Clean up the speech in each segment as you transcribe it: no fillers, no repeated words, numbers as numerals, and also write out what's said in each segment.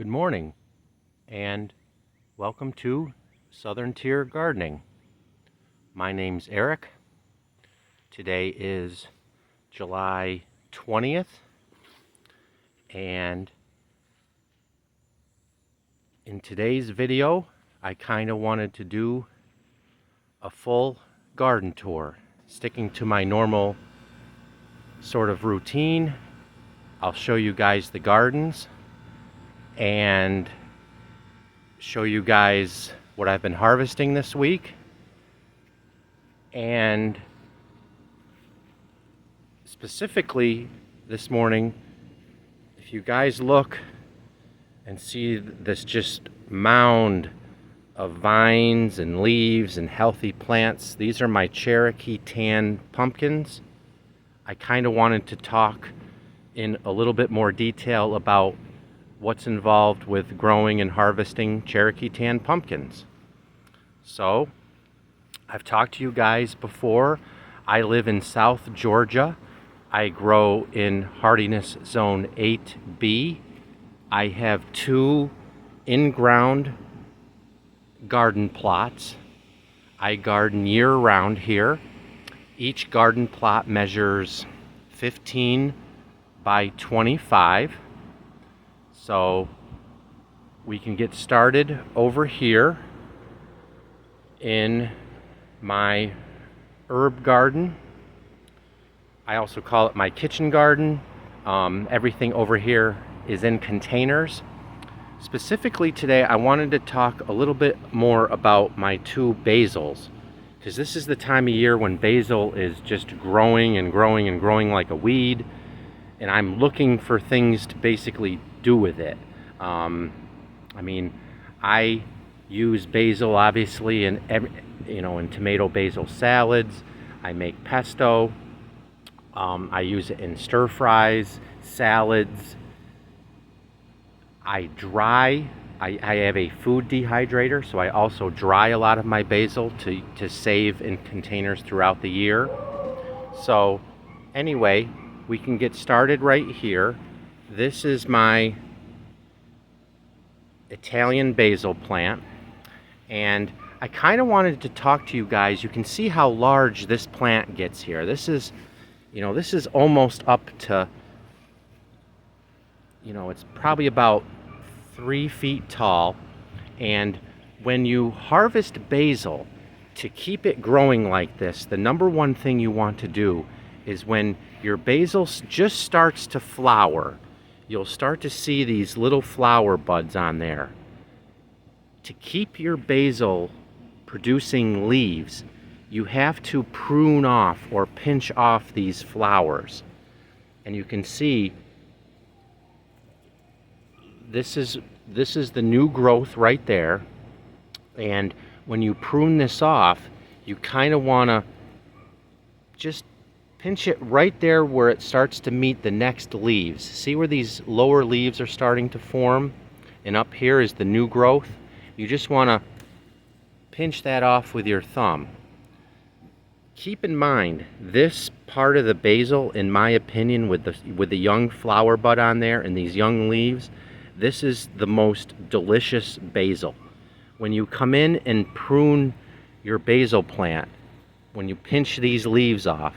Good morning and welcome to Southern Tier Gardening. My name's Eric. Today is July 20th and in today's video I kind of wanted to do a full garden tour, sticking to my normal sort of routine. I'll show you guys the gardens and show you guys what I've been harvesting this week. And specifically this morning, if you guys look and see this just mound of vines and leaves and healthy plants, these are my Cherokee tan pumpkins. I kind of wanted to talk in a little bit more detail about what's involved with growing and harvesting Cherokee tan pumpkins. So, I've talked to you guys before. I live in South Georgia. I grow in hardiness zone 8B. I have 2 in-ground garden plots. I garden year-round here. Each garden plot measures 15 by 25. So we can get started over here in my herb garden. I also call it my kitchen garden. Everything over here is in containers. Specifically today, I wanted to talk a little bit more about my 2 basils, because this is the time of year when basil is just growing and growing and growing like a weed, and I'm looking for things to basically do with it. I use basil obviously in in tomato basil salads. I make pesto. I use it in stir fries, salads. I dry. I have a food dehydrator, so I also dry a lot of my basil to save in containers throughout the year. So anyway, we can get started right here. This is my Italian basil plant, and I kind of wanted to talk to you guys. You can see how large this plant gets here. This is almost up to, it's probably about 3 feet tall. And when you harvest basil, to keep it growing like this, the number one thing you want to do is when your basil just starts to flower, you'll start to see these little flower buds on there. To keep your basil producing leaves, you have to prune off or pinch off these flowers. And you can see this is the new growth right there. And when you prune this off, you kind of want to just pinch it right there where it starts to meet the next leaves. See where these lower leaves are starting to form? And up here is the new growth. You just want to pinch that off with your thumb. Keep in mind, this part of the basil, in my opinion, with the young flower bud on there and these young leaves, this is the most delicious basil. When you come in and prune your basil plant, when you pinch these leaves off,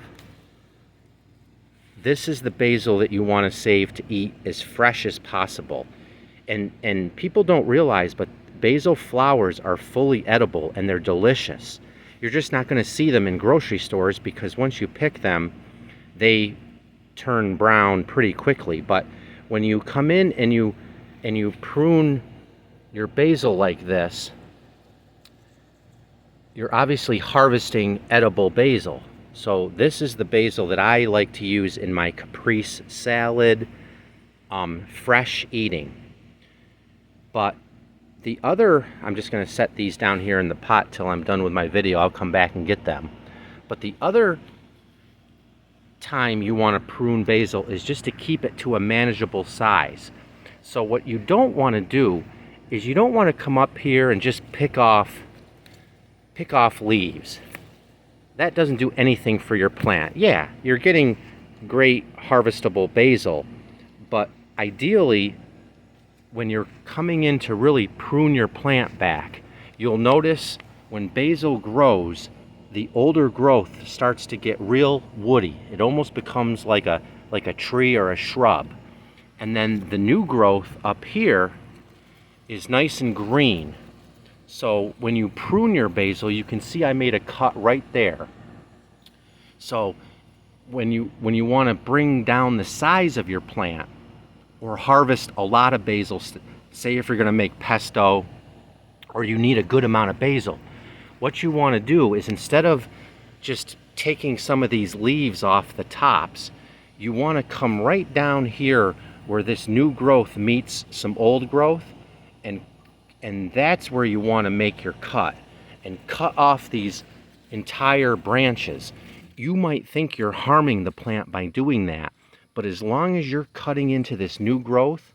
this is the basil that you want to save to eat as fresh as possible. And people don't realize, but basil flowers are fully edible and they're delicious. You're just not going to see them in grocery stores because once you pick them, they turn brown pretty quickly. But when you come in and you prune your basil like this, you're obviously harvesting edible basil. So this is the basil that I like to use in my caprese salad, fresh eating. But the other, I'm just going to set these down here in the pot till I'm done with my video. I'll come back and get them. But the other time you want to prune basil is just to keep it to a manageable size. So what you don't want to do is you don't want to come up here and just pick off leaves. That doesn't do anything for your plant. Yeah, you're getting great harvestable basil, but ideally when you're coming in to really prune your plant back, you'll notice when basil grows, the older growth starts to get real woody. It almost becomes like a tree or a shrub. And then the new growth up here is nice and green. So when you prune your basil, you can see I made a cut right there. So when you want to bring down the size of your plant or harvest a lot of basil, say if you're going to make pesto or you need a good amount of basil, what you want to do is, instead of just taking some of these leaves off the tops, you want to come right down here where this new growth meets some old growth, and that's where you want to make your cut and cut off these entire branches. You might think you're harming the plant by doing that, but as long as you're cutting into this new growth,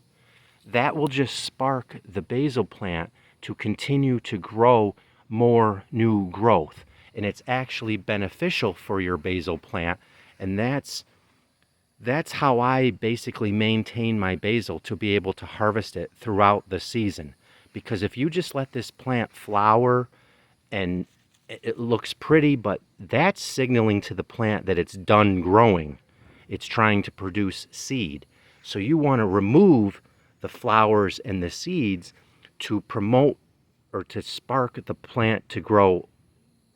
that will just spark the basil plant to continue to grow more new growth. And it's actually beneficial for your basil plant. And that's how I basically maintain my basil to be able to harvest it throughout the season. Because if you just let this plant flower and it looks pretty, but that's signaling to the plant that it's done growing. It's trying to produce seed. So you want to remove the flowers and the seeds to promote or to spark the plant to grow,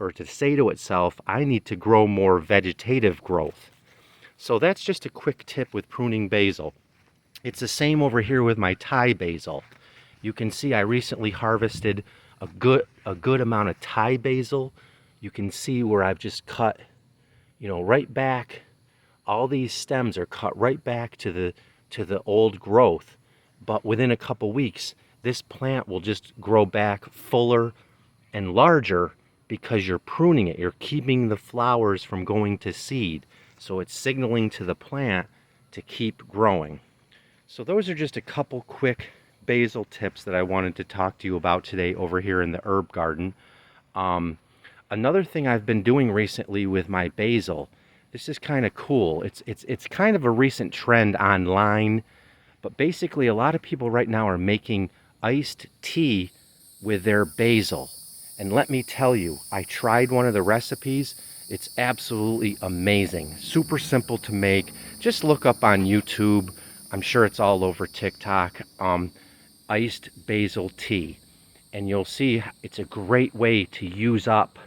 or to say to itself, I need to grow more vegetative growth. So that's just a quick tip with pruning basil. It's the same over here with my Thai basil. You can see I recently harvested a good amount of Thai basil. You can see where I've just cut, right back. All these stems are cut right back to the old growth. But within a couple weeks, this plant will just grow back fuller and larger because you're pruning it. You're keeping the flowers from going to seed. So it's signaling to the plant to keep growing. So those are just a couple quick basil tips that I wanted to talk to you about today over here in the herb garden. Another thing I've been doing recently with my basil, this is kind of cool. It's kind of a recent trend online, but basically a lot of people right now are making iced tea with their basil. And let me tell you, I tried one of the recipes. It's absolutely amazing. Super simple to make. Just look up on YouTube. I'm sure it's all over TikTok. Iced basil tea. And you'll see it's a great way to use up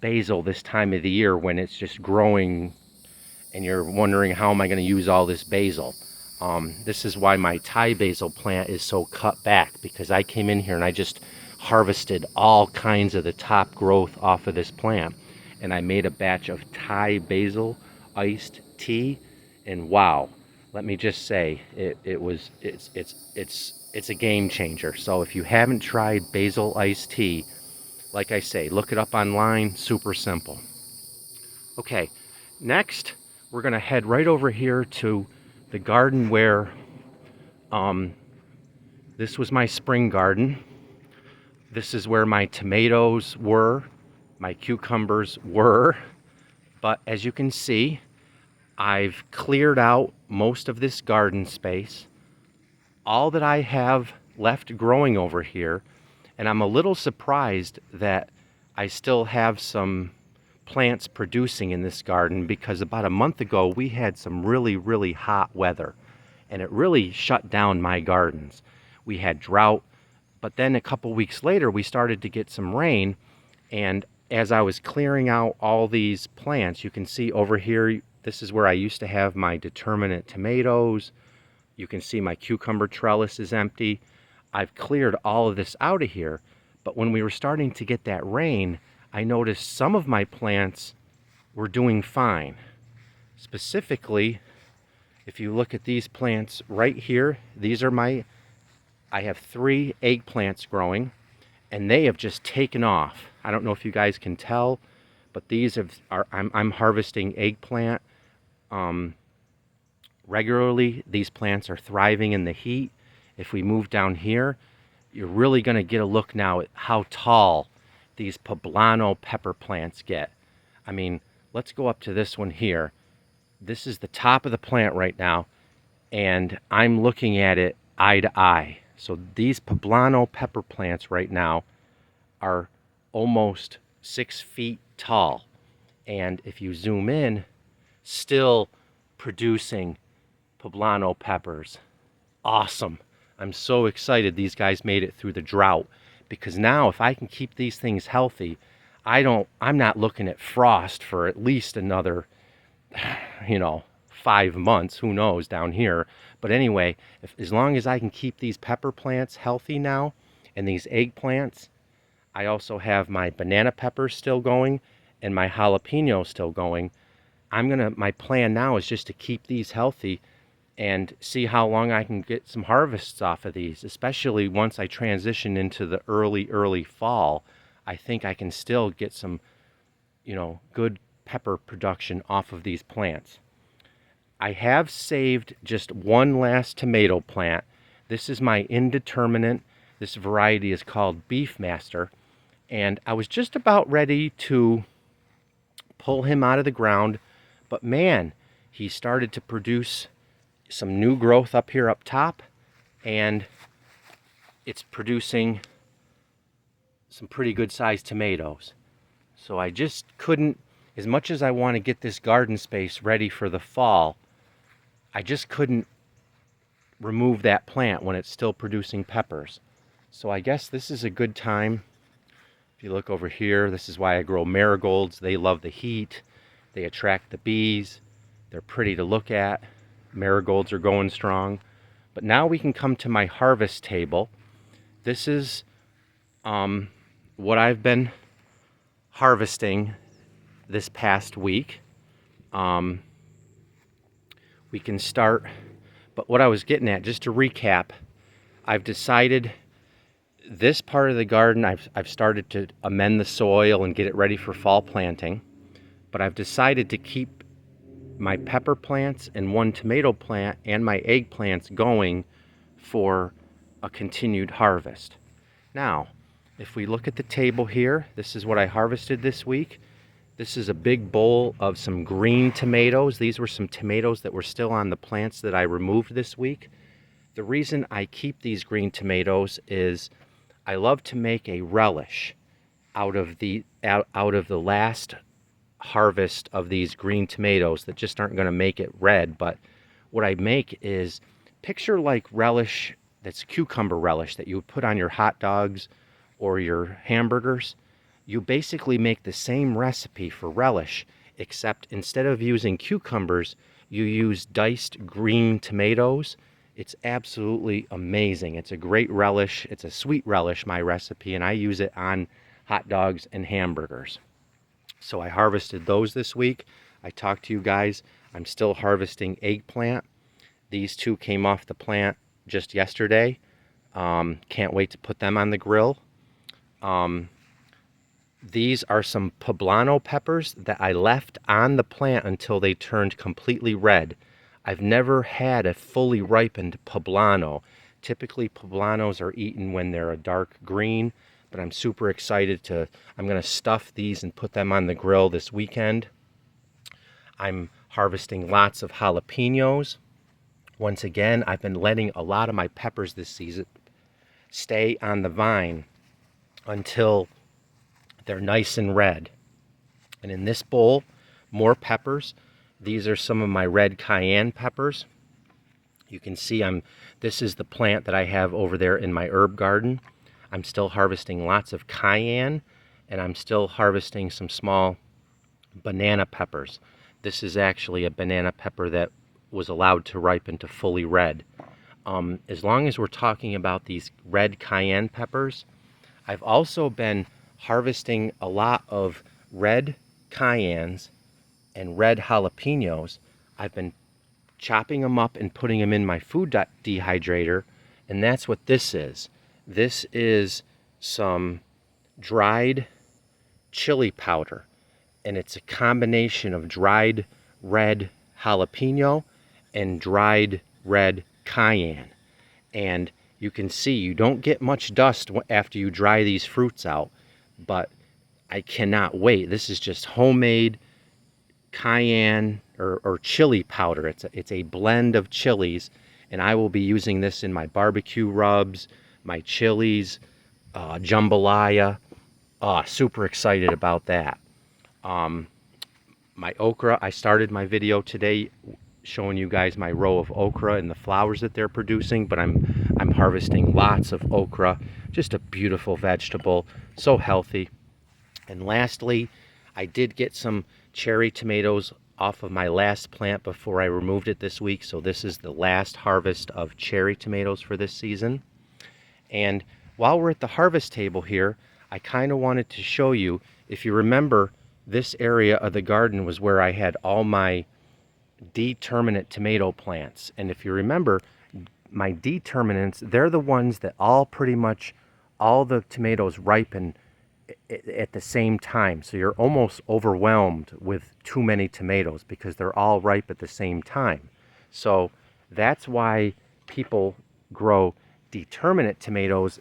basil this time of the year when it's just growing and you're wondering, how am I going to use all this basil? This is why my Thai basil plant is so cut back, because I came in here and I just harvested all kinds of the top growth off of this plant, and I made a batch of Thai basil iced tea, and wow, let me just say, it's a game changer. So if you haven't tried basil iced tea, like I say, look it up online. Super simple. Okay, next we're gonna head right over here to the garden where this was my spring garden. This is where my tomatoes were, my cucumbers were, but as you can see, I've cleared out most of this garden space. All that I have left growing over here, and I'm a little surprised that I still have some plants producing in this garden, because about a month ago we had some really, really hot weather, and it really shut down my gardens. We had drought, but then a couple weeks later we started to get some rain, and as I was clearing out all these plants, you can see over here, this is where I used to have my determinate tomatoes. You can see my cucumber trellis is empty. I've cleared all of this out of here, but when we were starting to get that rain, I noticed some of my plants were doing fine. Specifically, if you look at these plants right here, I have 3 eggplants growing, and they have just taken off. I don't know if you guys can tell, but I'm harvesting eggplant regularly. These plants are thriving in the heat. If we move down here, you're really going to get a look now at how tall these poblano pepper plants get. I mean, let's go up to this one here. This is the top of the plant right now, and I'm looking at it eye to eye. So these poblano pepper plants right now are almost 6 feet tall. And if you zoom in, still producing poblano peppers. Awesome. I'm so excited these guys made it through the drought, because now if I can keep these things healthy, I'm not looking at frost for at least another, 5 months, who knows down here. But anyway, as long as I can keep these pepper plants healthy now, and these eggplants, I also have my banana peppers still going and my jalapeno still going. My plan now is just to keep these healthy and see how long I can get some harvests off of these, especially once I transition into the early fall. I think I can still get some, good pepper production off of these plants. I have saved just one last tomato plant. This is my indeterminate. This variety is called Beefmaster. And I was just about ready to pull him out of the ground, but man, he started to produce some new growth up here up top, and it's producing some pretty good sized tomatoes. So I just couldn't, as much as I want to get this garden space ready for the fall, I just couldn't remove that plant when it's still producing peppers. So I guess this is a good time. If you look over here, this is why I grow marigolds. They love the heat. They attract the bees. They're pretty to look at. Marigolds are going strong. But now we can come to my harvest table. This is what I've been harvesting this past week. We can start, but what I was getting at, just to recap, I've decided this part of the garden, I've started to amend the soil and get it ready for fall planting, but I've decided to keep my pepper plants and one tomato plant and my eggplants going for a continued harvest. Now, if we look at the table here, this is what I harvested this week. This is a big bowl of some green tomatoes. These were some tomatoes that were still on the plants that I removed this week. The reason I keep these green tomatoes is I love to make a relish out of the last harvest of these green tomatoes that just aren't going to make it red. But what I make is, picture like relish, that's cucumber relish that you would put on your hot dogs or your hamburgers. You basically make the same recipe for relish, except instead of using cucumbers, you use diced green tomatoes. It's absolutely amazing. It's a great relish. It's a sweet relish, my recipe, and I use it on hot dogs and hamburgers. So I harvested those this week. I talked to you guys. I'm still harvesting eggplant. These two came off the plant just yesterday. Can't wait to put them on the grill. These are some poblano peppers that I left on the plant until they turned completely red. I've never had a fully ripened poblano. Typically, poblanos are eaten when they're a dark green, but I'm super excited I'm going to stuff these and put them on the grill this weekend. I'm harvesting lots of jalapenos. Once again, I've been letting a lot of my peppers this season stay on the vine until they're nice and red. And in this bowl, more peppers. These are some of my red cayenne peppers. You can see this is the plant that I have over there in my herb garden. I'm still harvesting lots of cayenne, and I'm still harvesting some small banana peppers. This is actually a banana pepper that was allowed to ripen to fully red. As long as we're talking about these red cayenne peppers, I've also been harvesting a lot of red cayennes and red jalapenos. I've been chopping them up and putting them in my food dehydrator, and that's what this is. This is some dried chili powder, and it's a combination of dried red jalapeno and dried red cayenne. And you can see you don't get much dust after you dry these fruits out, but I cannot wait. This is just homemade cayenne or chili powder. It's a blend of chilies, and I will be using this in my barbecue rubs, my chilies, jambalaya. Super excited about that. My okra, I started my video today showing you guys my row of okra and the flowers that they're producing, but I'm harvesting lots of okra. Just a beautiful vegetable, so healthy. And lastly, I did get some cherry tomatoes off of my last plant before I removed it this week, so this is the last harvest of cherry tomatoes for this season. And while we're at the harvest table here, I kind of wanted to show you, if you remember, this area of the garden was where I had all my determinate tomato plants. And if you remember, my determinants, they're the ones that all pretty much, all the tomatoes ripen at the same time. So you're almost overwhelmed with too many tomatoes because they're all ripe at the same time. So that's why people grow determinate tomatoes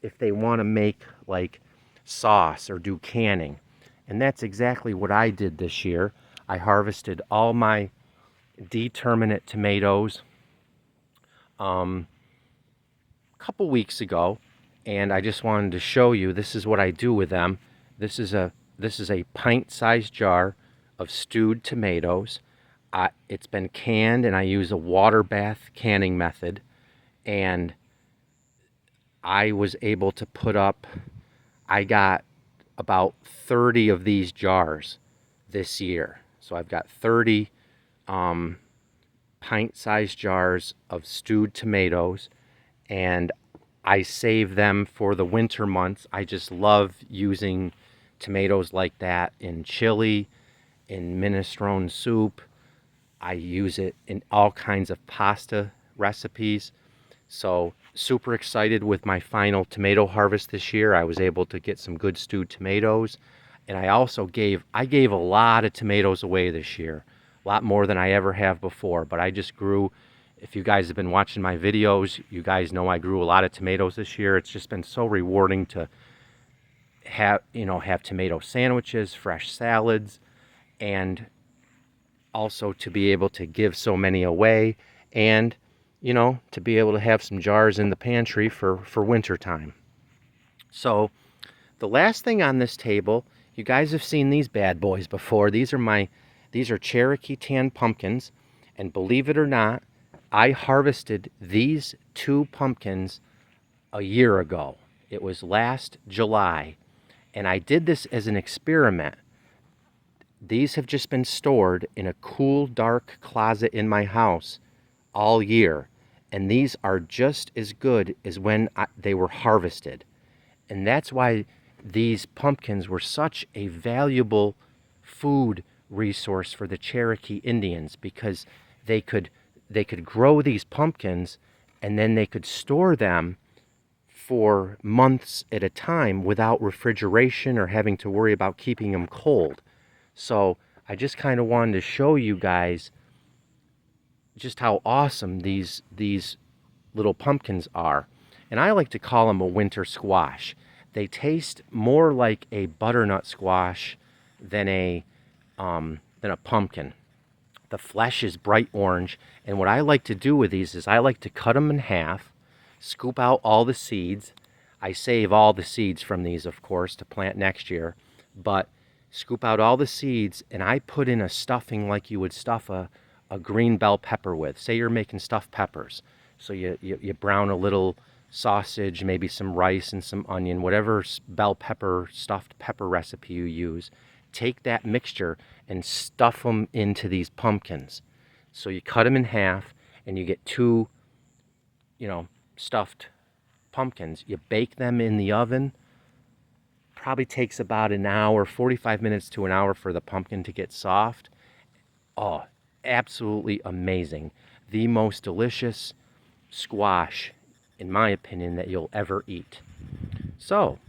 if they want to make like sauce or do canning. And that's exactly what I did this year. I harvested all my determinate tomatoes a couple weeks ago, and I just wanted to show you, this is what I do with them. This is a pint-sized jar of stewed tomatoes. It's been canned, and I use a water bath canning method, and I was able to put up, I got about 30 of these jars this year. So I've got 30 pint-sized jars of stewed tomatoes, and I save them for the winter months. I just love using tomatoes like that in chili, in minestrone soup. I use it in all kinds of pasta recipes. So super excited with my final tomato harvest this year. I was able to get some good stewed tomatoes, and I also gave a lot of tomatoes away this year, a lot more than I ever have before. But I just grew, if you guys have been watching my videos, you guys know I grew a lot of tomatoes this year. It's just been so rewarding to have tomato sandwiches, fresh salads, and also to be able to give so many away, and to be able to have some jars in the pantry for winter time. So the last thing on this table, you guys have seen these bad boys before. These are Cherokee tan pumpkins, and believe it or not, I harvested these 2 pumpkins a year ago. It was last July, and I did this as an experiment. These have just been stored in a cool, dark closet in my house all year, and these are just as good as when they were harvested. And that's why these pumpkins were such a valuable food resource for the Cherokee Indians, because they could grow these pumpkins, and then they could store them for months at a time without refrigeration or having to worry about keeping them cold. So I just kind of wanted to show you guys just how awesome these little pumpkins are. And I like to call them a winter squash. They taste more like a butternut squash than a pumpkin. The flesh is bright orange, and what I like to do with these is I like to cut them in half, scoop out all the seeds. I save all the seeds from these, of course, to plant next year, but scoop out all the seeds, and I put in a stuffing like you would stuff a green bell pepper with. Say you're making stuffed peppers. So you brown a little sausage, maybe some rice and some onion, whatever bell pepper, stuffed pepper recipe you use. Take that mixture and stuff them into these pumpkins. So you cut them in half, and you get 2, stuffed pumpkins. You bake them in the oven. Probably takes about an hour, 45 minutes to an hour for the pumpkin to get soft. Oh, absolutely amazing. The most delicious squash, in my opinion, that you'll ever eat. So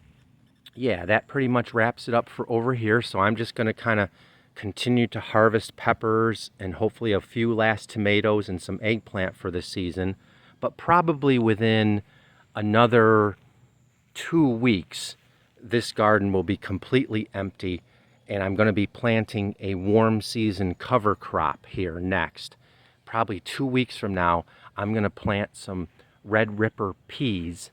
yeah, that pretty much wraps it up for over here. So I'm just going to kind of continue to harvest peppers and hopefully a few last tomatoes and some eggplant for this season. But probably within another 2 weeks, this garden will be completely empty, and I'm going to be planting a warm season cover crop here next. Probably 2 weeks from now, I'm going to plant some Red Ripper peas.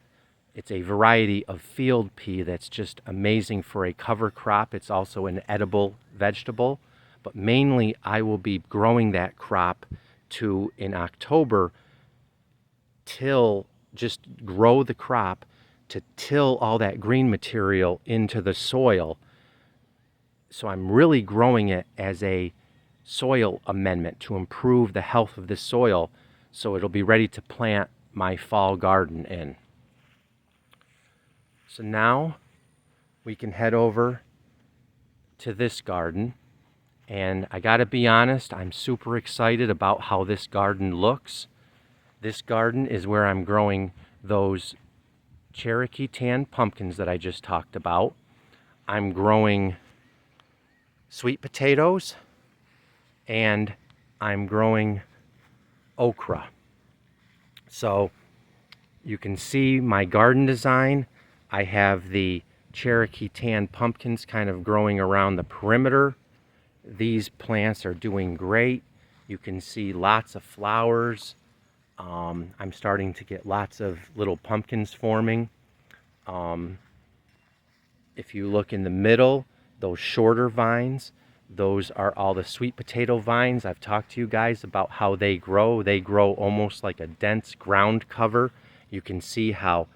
It's a variety of field pea that's just amazing for a cover crop. It's also an edible vegetable, but mainly I will be growing that crop to, in October, just grow the crop to till all that green material into the soil. So I'm really growing it as a soil amendment to improve the health of the soil, so it'll be ready to plant my fall garden in. So now we can head over to this garden, and I gotta be honest, I'm super excited about how this garden looks. This garden is where I'm growing those Cherokee tan pumpkins that I just talked about. I'm growing sweet potatoes, and I'm growing okra. So you can see my garden design. I have the Cherokee tan pumpkins kind of growing around the perimeter. These plants are doing great. You can see lots of flowers. I'm starting to get lots of little pumpkins forming. If you look in the middle, those shorter vines, those are all the sweet potato vines. I've talked to you guys about how they grow. They grow almost like a dense ground cover. You can see how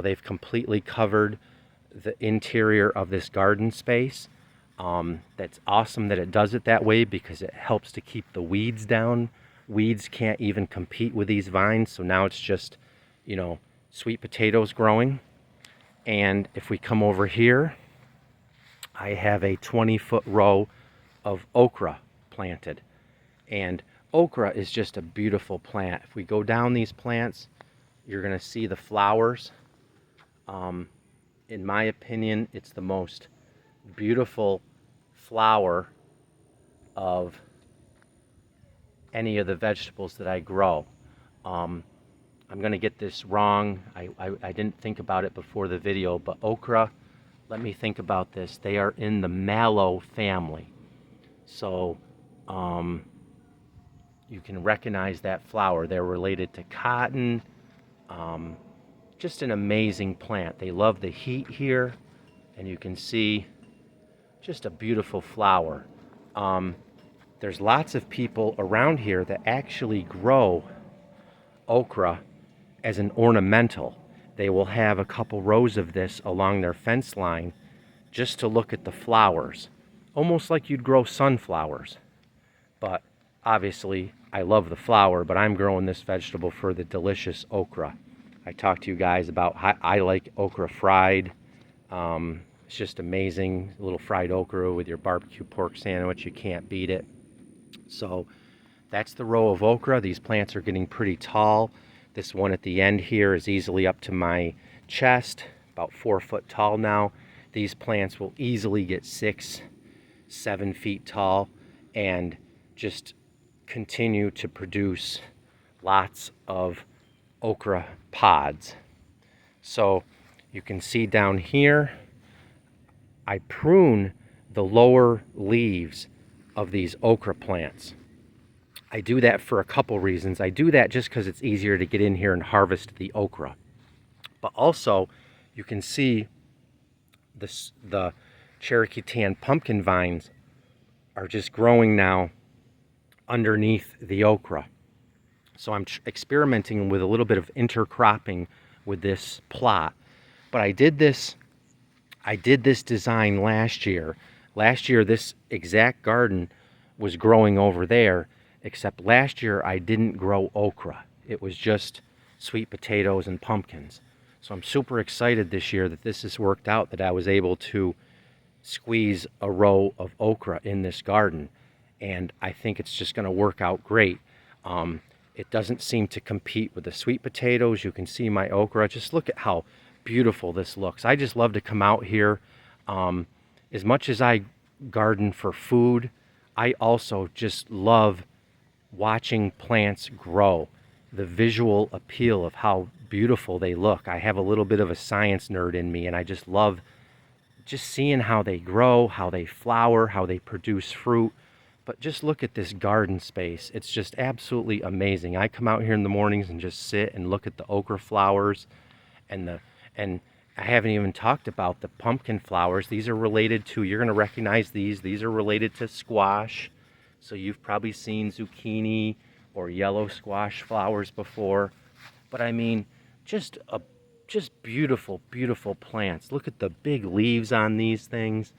they've completely covered the interior of this garden space. That's awesome that it does it that way, because it helps to keep the weeds down. Weeds can't even compete with these vines, so now it's just, sweet potatoes growing. And if we come over here, I have a 20-foot row of okra planted. And okra is just a beautiful plant. If we go down these plants, you're going to see the flowers. In my opinion, it's the most beautiful flower of any of the vegetables that I grow. I'm going to get this wrong. I didn't think about it before the video, but okra, let me think about this. They are in the mallow family. So you can recognize that flower. They're related to cotton. Just an amazing plant. They love the heat here, and you can see just a beautiful flower. There's lots of people around here that actually grow okra as an ornamental. They will have a couple rows of this along their fence line just to look at the flowers, almost like you'd grow sunflowers. But obviously I love the flower, but I'm growing this vegetable for the delicious okra. I talked to you guys about how I like okra fried. It's just amazing. A little fried okra with your barbecue pork sandwich, you can't beat it. So that's the row of okra. These plants are getting pretty tall. This one at the end here is easily up to my chest, about 4 foot tall now. These plants will easily get 6-7 feet tall and just continue to produce lots of okra pods. So you can see down here, I prune the lower leaves of these okra plants. I do that for a couple reasons. I do that just because it's easier to get in here and harvest the okra. But also, you can see the Cherokee tan pumpkin vines are just growing now underneath the okra. So I'm experimenting with a little bit of intercropping with this plot. But I did this design last year. Last year, this exact garden was growing over there, except last year I didn't grow okra. It was just sweet potatoes and pumpkins. So I'm super excited this year that this has worked out, that I was able to squeeze a row of okra in this garden. And I think it's just going to work out great. It doesn't seem to compete with the sweet potatoes. You can see my okra. Just look at how beautiful this looks. I just love to come out here. As much as I garden for food, I also just love watching plants grow. The visual appeal of how beautiful they look. I have a little bit of a science nerd in me, and I just love just seeing how they grow, how they flower, how they produce fruit. But just look at this garden space. It's just absolutely amazing. I come out here in the mornings and just sit and look at the okra flowers and and I haven't even talked about the pumpkin flowers. These are related to, you're gonna recognize these. These are related to squash. So you've probably seen zucchini or yellow squash flowers before. But I mean, just a just beautiful, beautiful plants. Look at the big leaves on these things.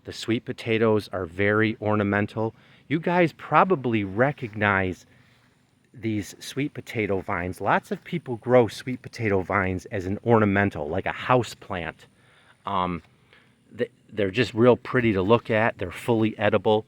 The sweet potatoes are very ornamental. You guys probably recognize these sweet potato vines. Lots of people grow sweet potato vines as an ornamental, like a house plant. They're just real pretty to look at. They're fully edible.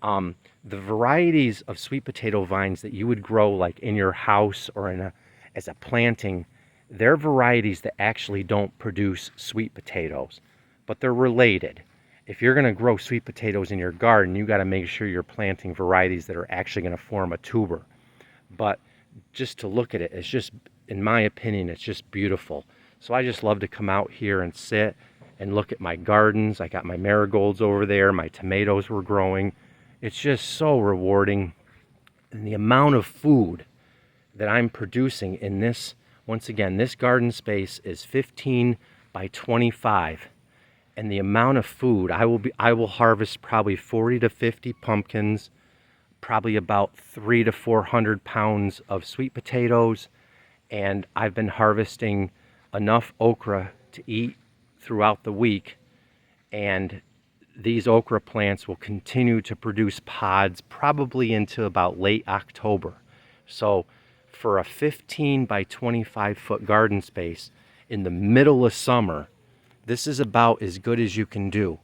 The varieties of sweet potato vines that you would grow like in your house or as a planting, they're varieties that actually don't produce sweet potatoes, but they're related. If you're going to grow sweet potatoes in your garden, you got to make sure you're planting varieties that are actually going to form a tuber. But just to look at it, it's just, in my opinion, it's just beautiful. So I just love to come out here and sit and look at my gardens. I got my marigolds over there. My tomatoes were growing. It's just so rewarding. And the amount of food that I'm producing in this, once again, this garden space is 15 by 25. And the amount of food, I will harvest probably 40 to 50 pumpkins, probably about 300 to 400 pounds of sweet potatoes, and I've been harvesting enough okra to eat throughout the week. And these okra plants will continue to produce pods probably into about late October. So for a 15 by 25 foot garden space in the middle of summer, this is about as good as you can do.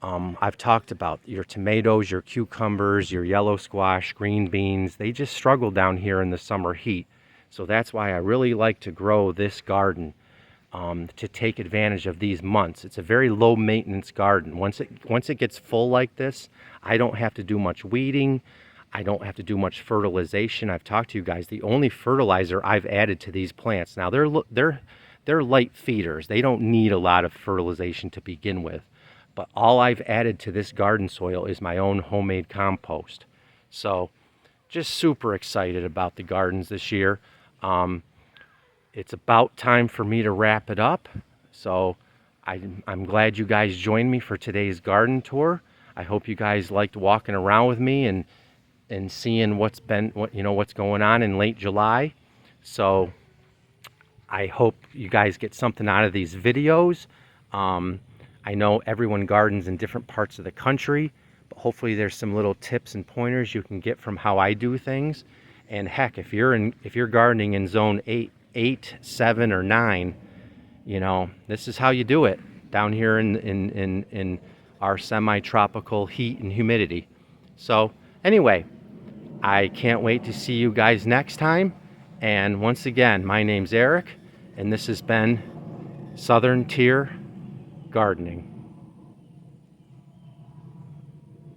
I've talked about your tomatoes, your cucumbers, your yellow squash, green beans. They just struggle down here in the summer heat. So that's why I really like to grow this garden, to take advantage of these months. It's a very low maintenance garden. Once it gets full like this, I don't have to do much weeding. I don't have to do much fertilization. I've talked to you guys. The only fertilizer I've added to these plants, now they're light feeders. They don't need a lot of fertilization to begin with. But all I've added to this garden soil is my own homemade compost. So just super excited about the gardens this year. It's about time for me to wrap it up. So I'm glad you guys joined me for today's garden tour. I hope you guys liked walking around with me and seeing what's going on in late July. So I hope you guys get something out of these videos. I know everyone gardens in different parts of the country, but hopefully there's some little tips and pointers you can get from how I do things. And heck, if you're gardening in zone 8, 7, or 9, this is how you do it down here in our semi-tropical heat and humidity. So anyway, I can't wait to see you guys next time. And once again, my name's Eric, and this has been Southern Tier Gardening.